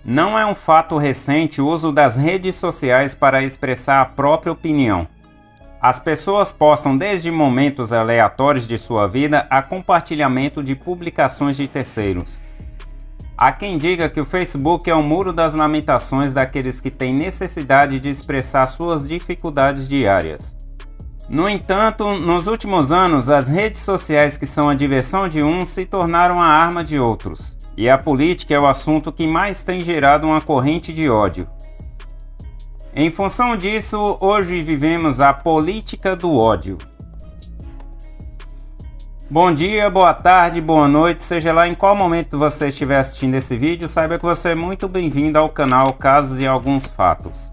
Não é um fato recente o uso das redes sociais para expressar a própria opinião. As pessoas postam desde momentos aleatórios de sua vida a compartilhamento de publicações de terceiros. Há quem diga que o Facebook é o muro das lamentações daqueles que têm necessidade de expressar suas dificuldades diárias. No entanto, nos últimos anos, as redes sociais que são a diversão de uns se tornaram a arma de outros. E a política é o assunto que mais tem gerado uma corrente de ódio. Em função disso, hoje vivemos a política do ódio. Bom dia, boa tarde, boa noite, seja lá em qual momento você estiver assistindo esse vídeo, saiba que você é muito bem-vindo ao canal Casos e Alguns Fatos.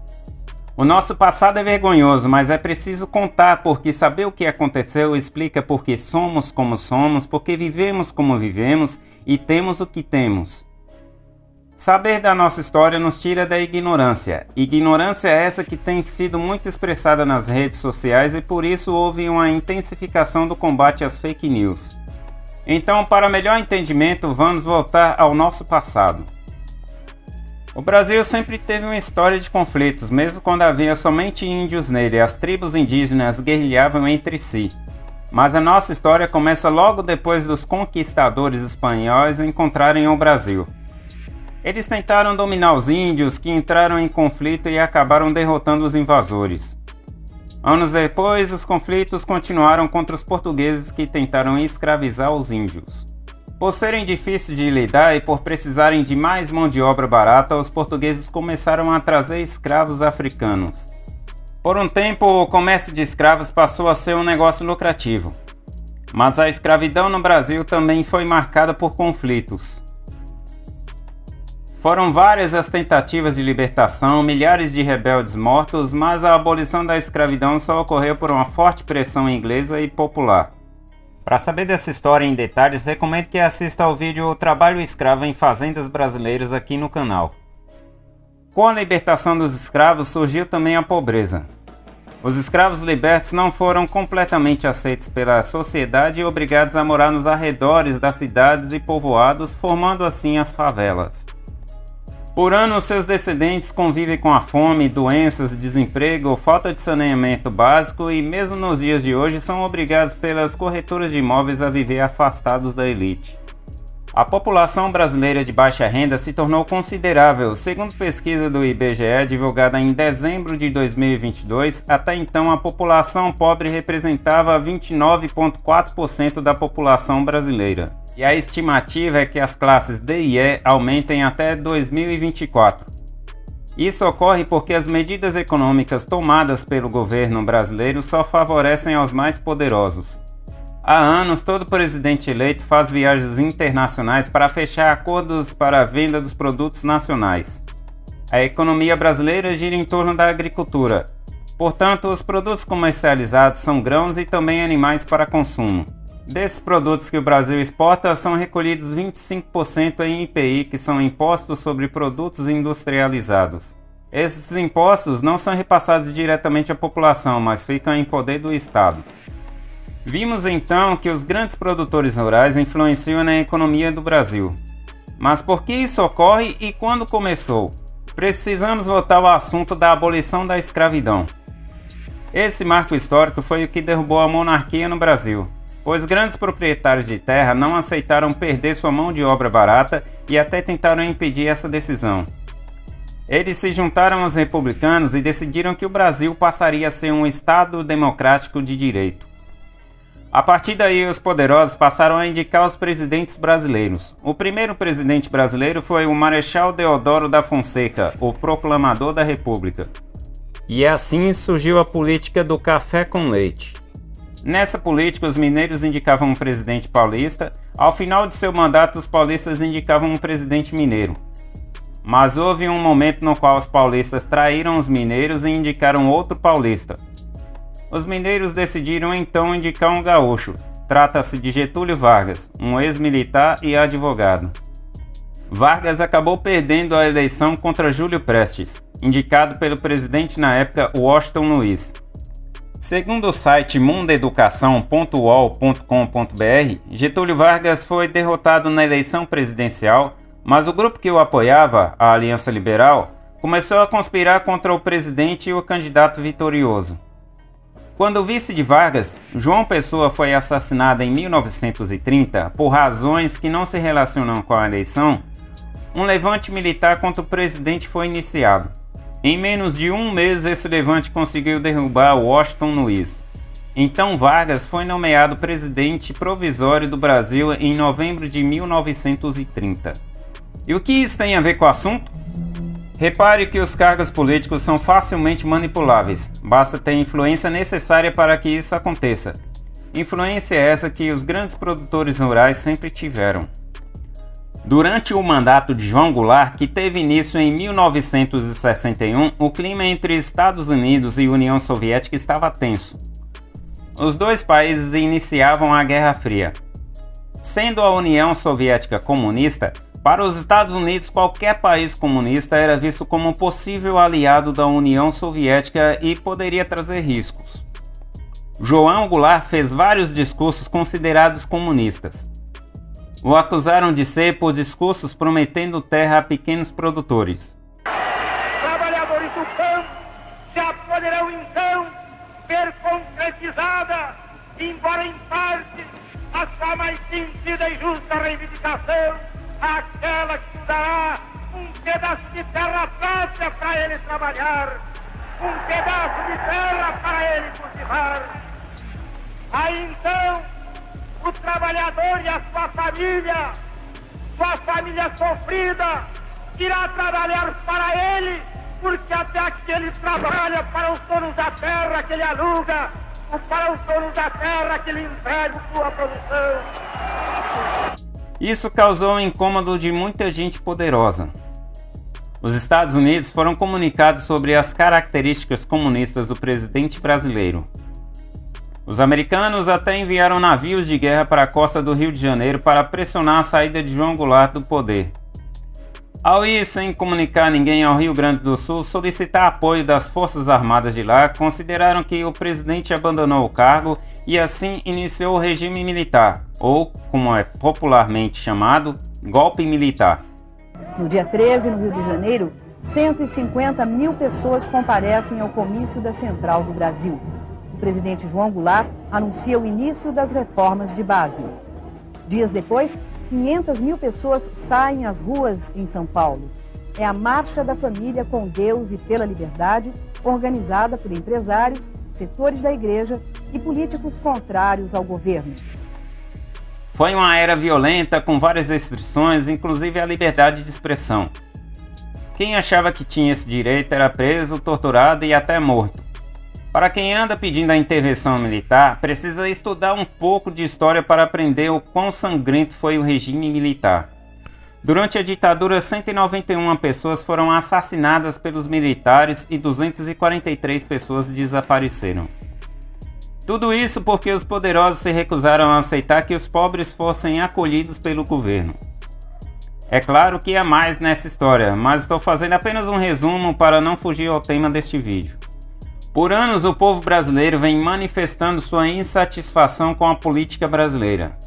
O nosso passado é vergonhoso, mas é preciso contar, porque saber o que aconteceu explica por que somos como somos, porque vivemos como vivemos e temos o que temos. Saber da nossa história nos tira da ignorância. Ignorância é essa que tem sido muito expressada nas redes sociais e por isso houve uma intensificação do combate às fake news. Então, para melhor entendimento, vamos voltar ao nosso passado. O Brasil sempre teve uma história de conflitos, mesmo quando havia somente índios nele, as tribos indígenas guerrilhavam entre si. Mas a nossa história começa logo depois dos conquistadores espanhóis encontrarem o Brasil. Eles tentaram dominar os índios, que entraram em conflito e acabaram derrotando os invasores. Anos depois, os conflitos continuaram contra os portugueses que tentaram escravizar os índios. Por serem difíceis de lidar e por precisarem de mais mão de obra barata, os portugueses começaram a trazer escravos africanos. Por um tempo, o comércio de escravos passou a ser um negócio lucrativo. Mas a escravidão no Brasil também foi marcada por conflitos. Foram várias as tentativas de libertação, milhares de rebeldes mortos, mas a abolição da escravidão só ocorreu por uma forte pressão inglesa e popular. Para saber dessa história em detalhes, recomendo que assista ao vídeo O Trabalho Escravo em Fazendas Brasileiras aqui no canal. Com a libertação dos escravos surgiu também a pobreza. Os escravos libertos não foram completamente aceitos pela sociedade e obrigados a morar nos arredores das cidades e povoados, formando assim as favelas. Por anos, seus descendentes convivem com a fome, doenças, desemprego, falta de saneamento básico e, mesmo nos dias de hoje, são obrigados pelas corretoras de imóveis a viver afastados da elite. A população brasileira de baixa renda se tornou considerável. Segundo pesquisa do IBGE, divulgada em dezembro de 2022, até então a população pobre representava 29,4% da população brasileira. E a estimativa é que as classes D e E aumentem até 2024. Isso ocorre porque as medidas econômicas tomadas pelo governo brasileiro só favorecem aos mais poderosos. Há anos, todo presidente eleito faz viagens internacionais para fechar acordos para a venda dos produtos nacionais. A economia brasileira gira em torno da agricultura. Portanto, os produtos comercializados são grãos e também animais para consumo. Desses produtos que o Brasil exporta, são recolhidos 25% em IPI, que são impostos sobre produtos industrializados. Esses impostos não são repassados diretamente à população, mas ficam em poder do Estado. Vimos então que os grandes produtores rurais influenciam na economia do Brasil. Mas por que isso ocorre e quando começou? Precisamos voltar ao assunto da abolição da escravidão. Esse marco histórico foi o que derrubou a monarquia no Brasil, pois grandes proprietários de terra não aceitaram perder sua mão de obra barata e até tentaram impedir essa decisão. Eles se juntaram aos republicanos e decidiram que o Brasil passaria a ser um Estado democrático de direito. A partir daí, os poderosos passaram a indicar os presidentes brasileiros. O primeiro presidente brasileiro foi o Marechal Deodoro da Fonseca, o proclamador da República. E assim surgiu a política do café com leite. Nessa política, os mineiros indicavam um presidente paulista. Ao final de seu mandato, os paulistas indicavam um presidente mineiro. Mas houve um momento no qual os paulistas traíram os mineiros e indicaram outro paulista. Os mineiros decidiram então indicar um gaúcho. Trata-se de Getúlio Vargas, um ex-militar e advogado. Vargas acabou perdendo a eleição contra Júlio Prestes, indicado pelo presidente na época Washington Luiz. Segundo o site mundoeducação.uol.com.br, Getúlio Vargas foi derrotado na eleição presidencial, mas o grupo que o apoiava, a Aliança Liberal, começou a conspirar contra o presidente e o candidato vitorioso. Quando o vice de Vargas, João Pessoa, foi assassinado em 1930 por razões que não se relacionam com a eleição, um levante militar contra o presidente foi iniciado. Em menos de um mês, esse levante conseguiu derrubar Washington Luiz. Então Vargas foi nomeado presidente provisório do Brasil em novembro de 1930. E o que isso tem a ver com o assunto? Repare que os cargos políticos são facilmente manipuláveis, basta ter a influência necessária para que isso aconteça. Influência essa que os grandes produtores rurais sempre tiveram. Durante o mandato de João Goulart, que teve início em 1961, o clima entre Estados Unidos e União Soviética estava tenso. Os dois países iniciavam a Guerra Fria. Sendo a União Soviética comunista, para os Estados Unidos qualquer país comunista era visto como um possível aliado da União Soviética e poderia trazer riscos. João Goulart fez vários discursos considerados comunistas. O acusaram de ser por discursos prometendo terra a pequenos produtores. Trabalhadores do campo já poderão então ver concretizada, embora em parte, a sua mais sentida e justa reivindicação, aquela que dará um pedaço de terra própria para ele trabalhar, um pedaço de terra para ele cultivar. Aí então, o trabalhador e a sua família sofrida, irá trabalhar para ele, porque até aqui ele trabalha para os donos da terra que ele aluga, ou para os donos da terra que ele entrega sua produção. Isso causou um incômodo de muita gente poderosa. Os Estados Unidos foram comunicados sobre as características comunistas do presidente brasileiro. Os americanos até enviaram navios de guerra para a costa do Rio de Janeiro para pressionar a saída de João Goulart do poder. Ao ir sem comunicar ninguém ao Rio Grande do Sul solicitar apoio das Forças Armadas de lá, consideraram que o presidente abandonou o cargo e assim iniciou o regime militar, ou, como é popularmente chamado, golpe militar. No dia 13, no Rio de Janeiro, 150 mil pessoas comparecem ao comício da Central do Brasil. O presidente João Goulart anuncia o início das reformas de base. Dias depois, 500 mil pessoas saem às ruas em São Paulo. É a Marcha da Família com Deus e pela Liberdade, organizada por empresários, setores da igreja e políticos contrários ao governo. Foi uma era violenta com várias restrições, inclusive a liberdade de expressão. Quem achava que tinha esse direito era preso, torturado e até morto. Para quem anda pedindo a intervenção militar, precisa estudar um pouco de história para aprender o quão sangrento foi o regime militar. Durante a ditadura, 191 pessoas foram assassinadas pelos militares e 243 pessoas desapareceram. Tudo isso porque os poderosos se recusaram a aceitar que os pobres fossem acolhidos pelo governo. É claro que há mais nessa história, mas estou fazendo apenas um resumo para não fugir ao tema deste vídeo. Por anos, o povo brasileiro vem manifestando sua insatisfação com a política brasileira.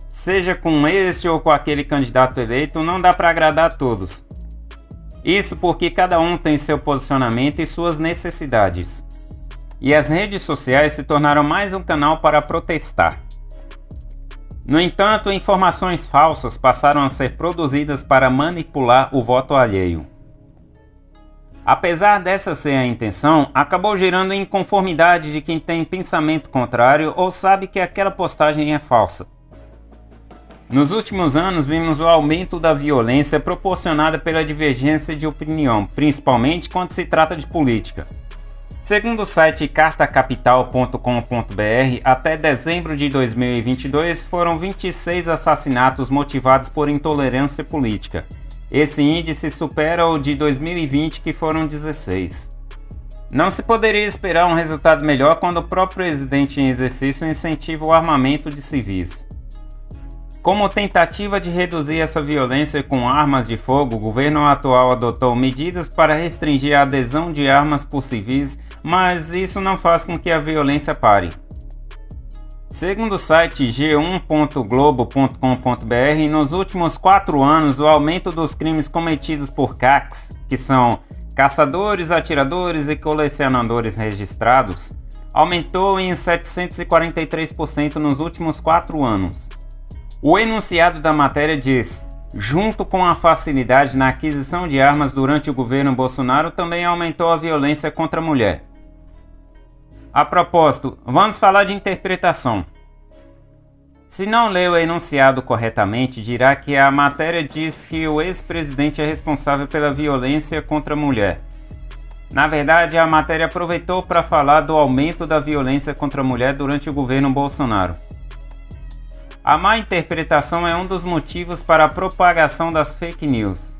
Seja com este ou com aquele candidato eleito, não dá para agradar a todos. Isso porque cada um tem seu posicionamento e suas necessidades. E as redes sociais se tornaram mais um canal para protestar. No entanto, informações falsas passaram a ser produzidas para manipular o voto alheio. Apesar dessa ser a intenção, acabou gerando inconformidade de quem tem pensamento contrário ou sabe que aquela postagem é falsa. Nos últimos anos, vimos o aumento da violência proporcionada pela divergência de opinião, principalmente quando se trata de política. Segundo o site cartacapital.com.br, até dezembro de 2022 foram 26 assassinatos motivados por intolerância política. Esse índice supera o de 2020, que foram 16. Não se poderia esperar um resultado melhor quando o próprio presidente em exercício incentiva o armamento de civis. Como tentativa de reduzir essa violência com armas de fogo, o governo atual adotou medidas para restringir a adesão de armas por civis, mas isso não faz com que a violência pare. Segundo o site g1.globo.com.br, nos últimos 4 anos, o aumento dos crimes cometidos por CACs, que são caçadores, atiradores e colecionadores registrados, aumentou em 743% nos últimos 4 anos. O enunciado da matéria diz: junto com a facilidade na aquisição de armas durante o governo Bolsonaro, também aumentou a violência contra a mulher. A propósito, vamos falar de interpretação. Se não leu o enunciado corretamente, dirá que a matéria diz que o ex-presidente é responsável pela violência contra a mulher. Na verdade, a matéria aproveitou para falar do aumento da violência contra a mulher durante o governo Bolsonaro. A má interpretação é um dos motivos para a propagação das fake news.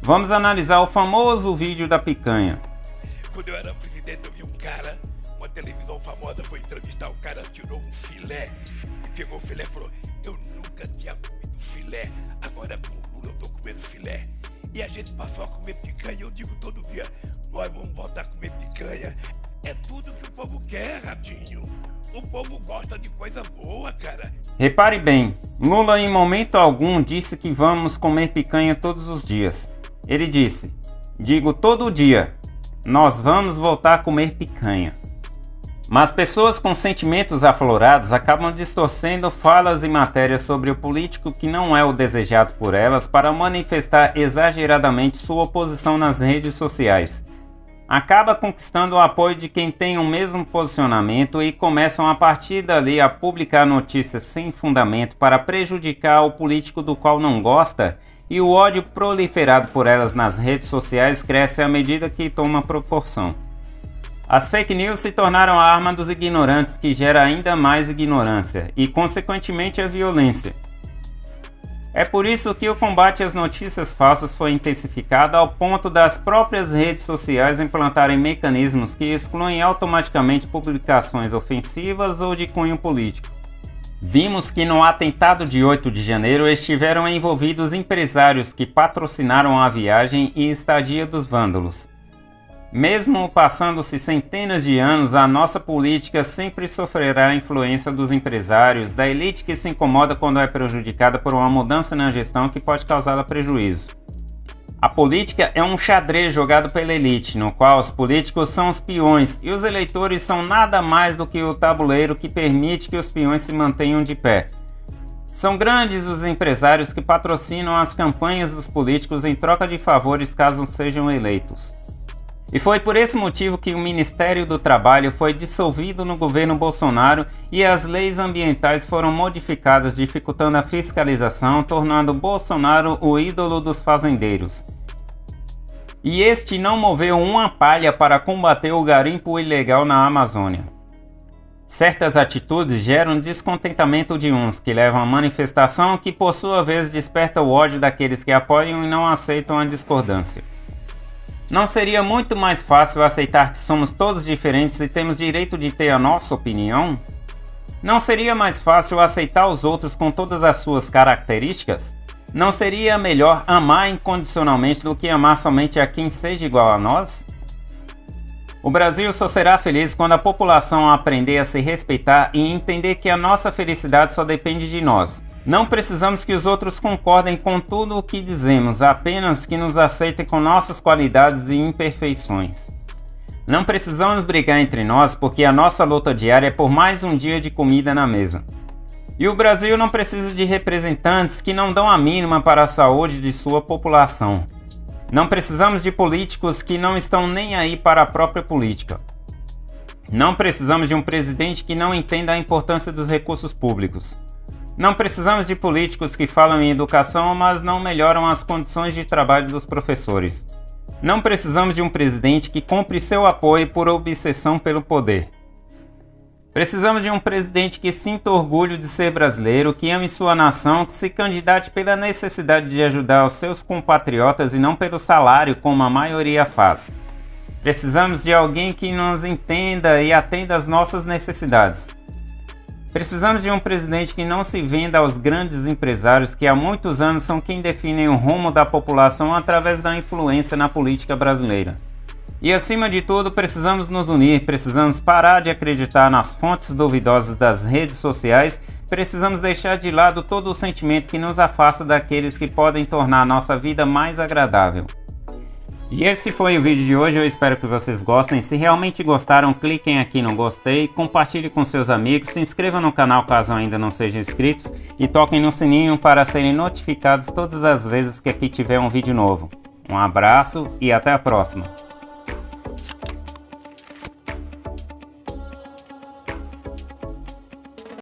Vamos analisar o famoso vídeo da picanha. Quando eu era presidente, eu vi um cara, uma televisão famosa foi entrevistar o cara, tirou um filé, e pegou o filé e falou: eu nunca tinha comido filé, agora com o Lula eu tô comendo filé. E a gente passou a comer picanha, eu digo todo dia: nós vamos voltar a comer picanha. É tudo que o povo quer, Ratinho. O povo gosta de coisa boa, cara. Repare bem, Lula em momento algum disse que vamos comer picanha todos os dias. Ele disse: digo todo dia, nós vamos voltar a comer picanha. Mas pessoas com sentimentos aflorados acabam distorcendo falas e matérias sobre o político que não é o desejado por elas para manifestar exageradamente sua oposição nas redes sociais. Acaba conquistando o apoio de quem tem o mesmo posicionamento e começam a partir dali a publicar notícias sem fundamento para prejudicar o político do qual não gosta, e o ódio proliferado por elas nas redes sociais cresce à medida que toma proporção. As fake news se tornaram a arma dos ignorantes, que gera ainda mais ignorância e, consequentemente, a violência. É por isso que o combate às notícias falsas foi intensificado ao ponto das próprias redes sociais implantarem mecanismos que excluem automaticamente publicações ofensivas ou de cunho político. Vimos que no atentado de 8 de janeiro estiveram envolvidos empresários que patrocinaram a viagem e estadia dos vândalos. Mesmo passando-se centenas de anos, a nossa política sempre sofrerá a influência dos empresários, da elite que se incomoda quando é prejudicada por uma mudança na gestão que pode causar prejuízo. A política é um xadrez jogado pela elite, no qual os políticos são os peões e os eleitores são nada mais do que o tabuleiro que permite que os peões se mantenham de pé. São grandes os empresários que patrocinam as campanhas dos políticos em troca de favores caso sejam eleitos. E foi por esse motivo que o Ministério do Trabalho foi dissolvido no governo Bolsonaro e as leis ambientais foram modificadas, dificultando a fiscalização, tornando Bolsonaro o ídolo dos fazendeiros. E este não moveu uma palha para combater o garimpo ilegal na Amazônia. Certas atitudes geram descontentamento de uns, que levam à manifestação, que por sua vez desperta o ódio daqueles que apoiam e não aceitam a discordância. Não seria muito mais fácil aceitar que somos todos diferentes e temos direito de ter a nossa opinião? Não seria mais fácil aceitar os outros com todas as suas características? Não seria melhor amar incondicionalmente do que amar somente a quem seja igual a nós? O Brasil só será feliz quando a população aprender a se respeitar e entender que a nossa felicidade só depende de nós. Não precisamos que os outros concordem com tudo o que dizemos, apenas que nos aceitem com nossas qualidades e imperfeições. Não precisamos brigar entre nós, porque a nossa luta diária é por mais um dia de comida na mesa. E o Brasil não precisa de representantes que não dão a mínima para a saúde de sua população. Não precisamos de políticos que não estão nem aí para a própria política. Não precisamos de um presidente que não entenda a importância dos recursos públicos. Não precisamos de políticos que falam em educação, mas não melhoram as condições de trabalho dos professores. Não precisamos de um presidente que compre seu apoio por obsessão pelo poder. Precisamos de um presidente que sinta orgulho de ser brasileiro, que ame sua nação, que se candidate pela necessidade de ajudar os seus compatriotas e não pelo salário, como a maioria faz. Precisamos de alguém que nos entenda e atenda às nossas necessidades. Precisamos de um presidente que não se venda aos grandes empresários que há muitos anos são quem definem o rumo da população através da influência na política brasileira. E acima de tudo, precisamos nos unir, precisamos parar de acreditar nas fontes duvidosas das redes sociais, precisamos deixar de lado todo o sentimento que nos afasta daqueles que podem tornar a nossa vida mais agradável. E esse foi o vídeo de hoje, eu espero que vocês gostem. Se realmente gostaram, cliquem aqui no gostei, compartilhe com seus amigos, se inscrevam no canal caso ainda não sejam inscritos e toquem no sininho para serem notificados todas as vezes que aqui tiver um vídeo novo. Um abraço e até a próxima!